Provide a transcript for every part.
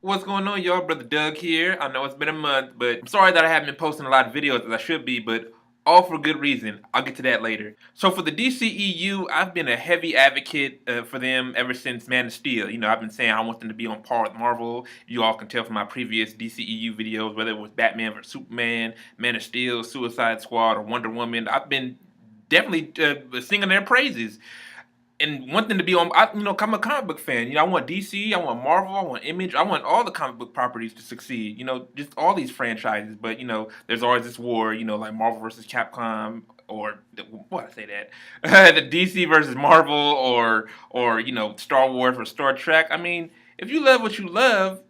What's going on, y'all? Brother Doug here. I know it's been a month, but I'm sorry that I haven't been posting a lot of videos as I should be, but all for good reason. I'll get to that later. So for the DCEU, I've been a heavy advocate for them ever since Man of Steel. You know, I've been saying I want them to be on par with Marvel. You all can tell from my previous DCEU videos, whether it was Batman vs Superman, Man of Steel, Suicide Squad, or Wonder Woman. I've been definitely singing their praises and want them to be on. I'm a comic book fan. I want DC, I want Marvel, I want Image, I want all the comic book properties to succeed. Just all these franchises. But there's always this war. Like Marvel versus Capcom, or what I say that the DC versus Marvel, or Star Wars or Star Trek. I mean, if you love what you love,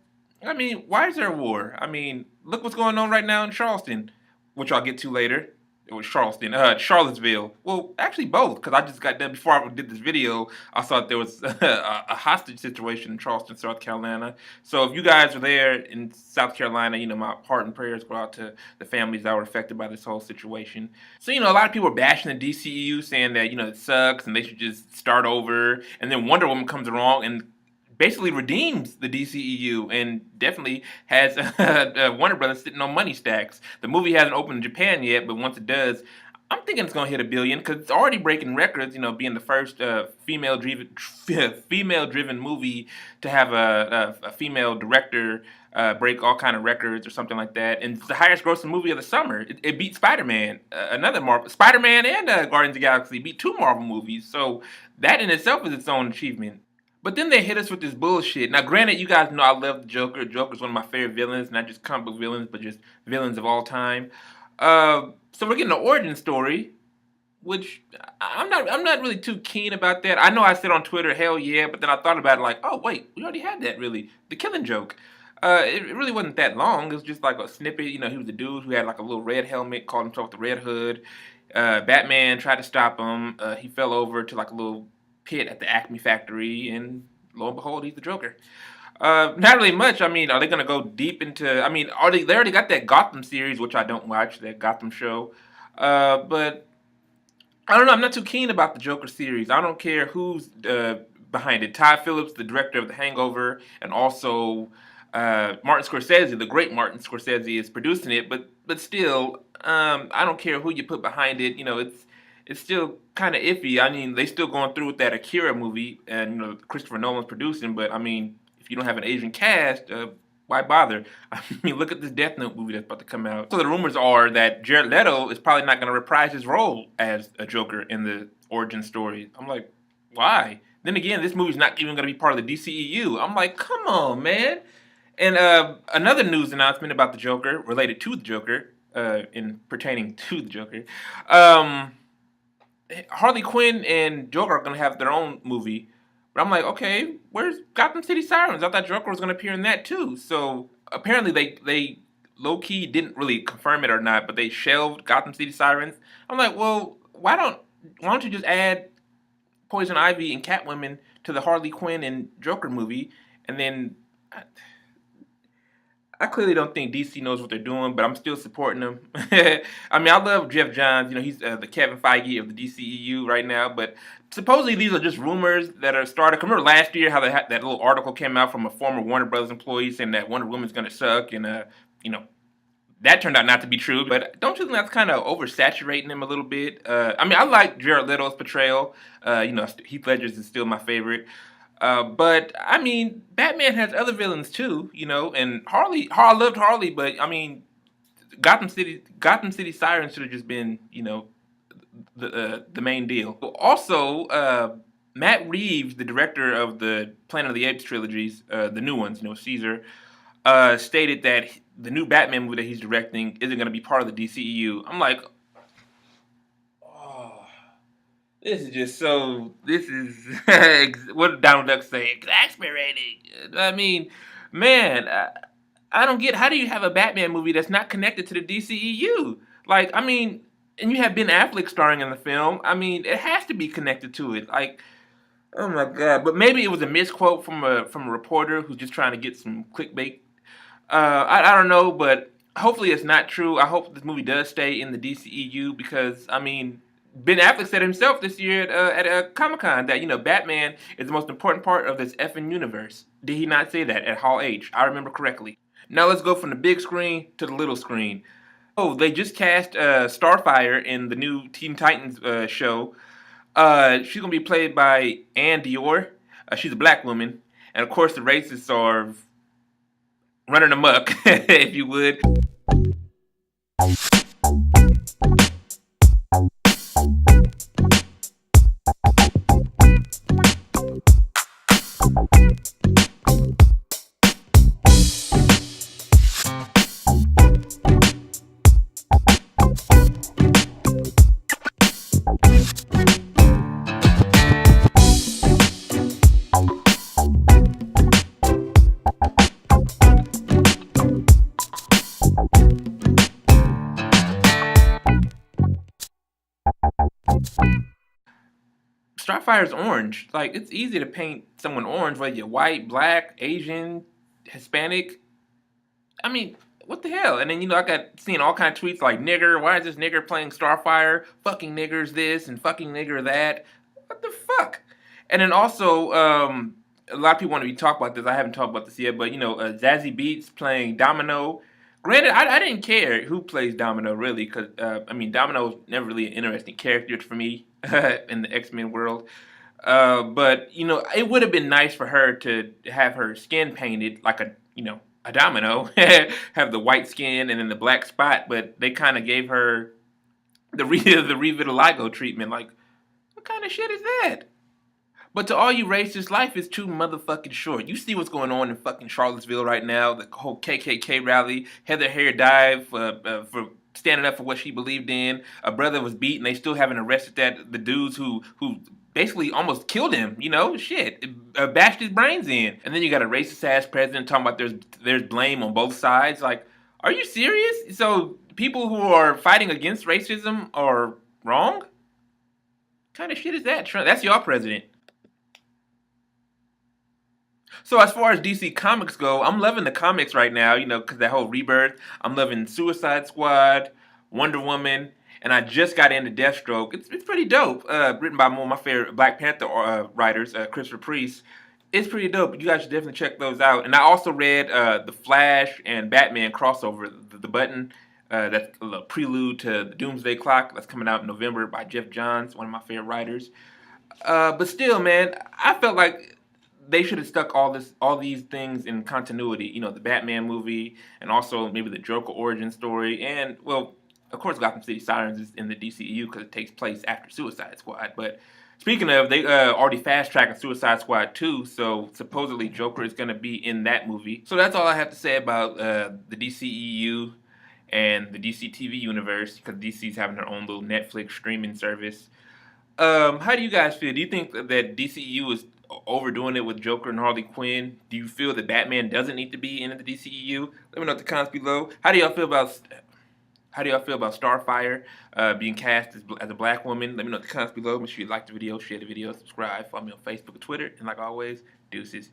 I mean, why is there a war? I mean, look what's going on right now in Charleston, which I'll get to later. It was Charleston, Charlottesville. Well, actually both, because I just got done before I did this video. I thought there was a hostage situation in Charleston, South Carolina. So if you guys are there in South Carolina, my heart and prayers go out to the families that were affected by this whole situation. So a lot of people are bashing the DCEU, saying that it sucks and they should just start over. And then Wonder Woman comes along and basically redeems the DCEU and definitely has Warner Brothers sitting on money stacks. The movie hasn't opened in Japan yet, but once it does, I'm thinking it's going to hit $1 billion because it's already breaking records. Being the first female-driven movie to have a female director break all kind of records or something like that, and it's the highest-grossing movie of the summer. It beat Spider-Man, another Marvel, Spider-Man and Guardians of the Galaxy beat two Marvel movies. So that in itself is its own achievement. But then they hit us with this bullshit. Now, granted, you guys know I love the Joker. Joker's one of my favorite villains, not just comic book villains, but just villains of all time. So we're getting an origin story, which I'm not really too keen about that. I know I said on Twitter, hell yeah, but then I thought about it like, oh wait, we already had that really. The Killing Joke. It really wasn't that long. It was just like a snippet. He was a dude who had like a little red helmet, called himself the Red Hood. Batman tried to stop him. He fell over to like a little pit at the Acme factory, and lo and behold, he's the Joker. Not really much. I mean, are they gonna go deep into? I mean, they already got that Gotham series, which I don't watch, that Gotham show. But I don't know. I'm not too keen about the Joker series. I don't care who's behind it. Todd Phillips, the director of The Hangover, and also Martin Scorsese, the great Martin Scorsese, is producing it. But still, I don't care who you put behind it. It's still kind of iffy. I mean, they still going through with that Akira movie, and Christopher Nolan's producing. But I mean, if you don't have an Asian cast, why bother? I mean, look at this Death Note movie that's about to come out. So the rumors are that Jared Leto is probably not going to reprise his role as a Joker in the origin story. I'm like, why? Then again, this movie's not even going to be part of the DCEU. I'm like, come on, man. And another news announcement about the Joker, related to the Joker, in pertaining to the Joker. Harley Quinn and Joker are gonna have their own movie. But I'm like, okay, where's Gotham City Sirens? I thought Joker was gonna appear in that too. So apparently they low key didn't really confirm it or not, but they shelved Gotham City Sirens. I'm like, well, why don't you just add Poison Ivy and Catwoman to the Harley Quinn and Joker movie, and then I clearly don't think DC knows what they're doing, but I'm still supporting them. I mean, I love Jeff Johns. He's the Kevin Feige of the DCEU right now. But supposedly these are just rumors that are started. Remember last year how that little article came out from a former Warner Brothers employee saying that Wonder Woman's going to suck, and you know that turned out not to be true. But don't you think that's kind of oversaturating him a little bit? I mean, I like Jared Leto's portrayal. Heath Ledger's is still my favorite. But I mean, Batman has other villains too, and I loved Harley, but I mean, Gotham City Sirens should have just been, the main deal. Also, Matt Reeves, the director of the Planet of the Apes trilogies, the new ones, Caesar, stated that the new Batman movie that he's directing isn't going to be part of the DCEU. I'm like, oh, this is just so. This is what did Donald Duck say? Exasperating. I mean, man, I don't get how do you have a Batman movie that's not connected to the DCEU? Like, I mean, and you have Ben Affleck starring in the film. I mean, it has to be connected to it. Like, oh my god! But maybe it was a misquote from a reporter who's just trying to get some clickbait. I don't know, but hopefully it's not true. I hope this movie does stay in the DCEU because I mean Ben Affleck said himself this year at Comic-Con that, Batman is the most important part of this effing universe. Did he not say that at Hall H? I remember correctly. Now let's go from the big screen to the little screen. Oh, they just cast Starfire in the new Teen Titans show. She's gonna be played by Ann Dior. She's a black woman, and of course the racists are running amok, if you would. Starfire's orange. Like, it's easy to paint someone orange, whether you're white, black, Asian, Hispanic. I mean, what the hell? And then, I got seeing all kind of tweets like, nigger, why is this nigger playing Starfire? Fucking niggers this and fucking nigger that. What the fuck? And then also, a lot of people want to be talk about this. I haven't talked about this yet, but, Zazie Beetz playing Domino. Granted, I didn't care who plays Domino, really, because, Domino's never really an interesting character for me in the X-Men world. But, it would have been nice for her to have her skin painted like a domino, have the white skin and then the black spot, but they kind of gave her the the revitiligo treatment. Like, what kind of shit is that? But to all you racists, life is too motherfucking short. You see what's going on in fucking Charlottesville right now, the whole KKK rally, Heather Hair died for standing up for what she believed in. A brother was beaten. They still haven't arrested the dudes who basically almost killed him. Shit, bashed his brains in. And then you got a racist ass president talking about there's blame on both sides. Like, are you serious? So people who are fighting against racism are wrong? What kind of shit is that? That's your president. So as far as DC Comics go, I'm loving the comics right now, because that whole rebirth. I'm loving Suicide Squad, Wonder Woman, and I just got into Deathstroke. It's pretty dope. Written by one of my favorite Black Panther writers, Christopher Priest. It's pretty dope. You guys should definitely check those out. And I also read the Flash and Batman crossover, the Button. That's a little prelude to the Doomsday Clock that's coming out in November by Jeff Johns, one of my favorite writers. But still, man, I felt like they should have stuck all these things in continuity. The Batman movie, and also maybe the Joker origin story, and well, of course, Gotham City Sirens is in the DCEU because it takes place after Suicide Squad. But speaking of, they already fast tracking Suicide Squad 2, so supposedly Joker is going to be in that movie. So that's all I have to say about the DCEU and the DC TV universe, because DC's having their own little Netflix streaming service. How do you guys feel? Do you think that DCEU is overdoing it with Joker and Harley Quinn? Do you feel that Batman doesn't need to be in the DCEU? Let me know in the comments below. How do y'all feel about Starfire being cast as a black woman? Let me know in the comments below. Make sure you like the video, share the video, subscribe, follow me on Facebook and Twitter, and like always, deuces.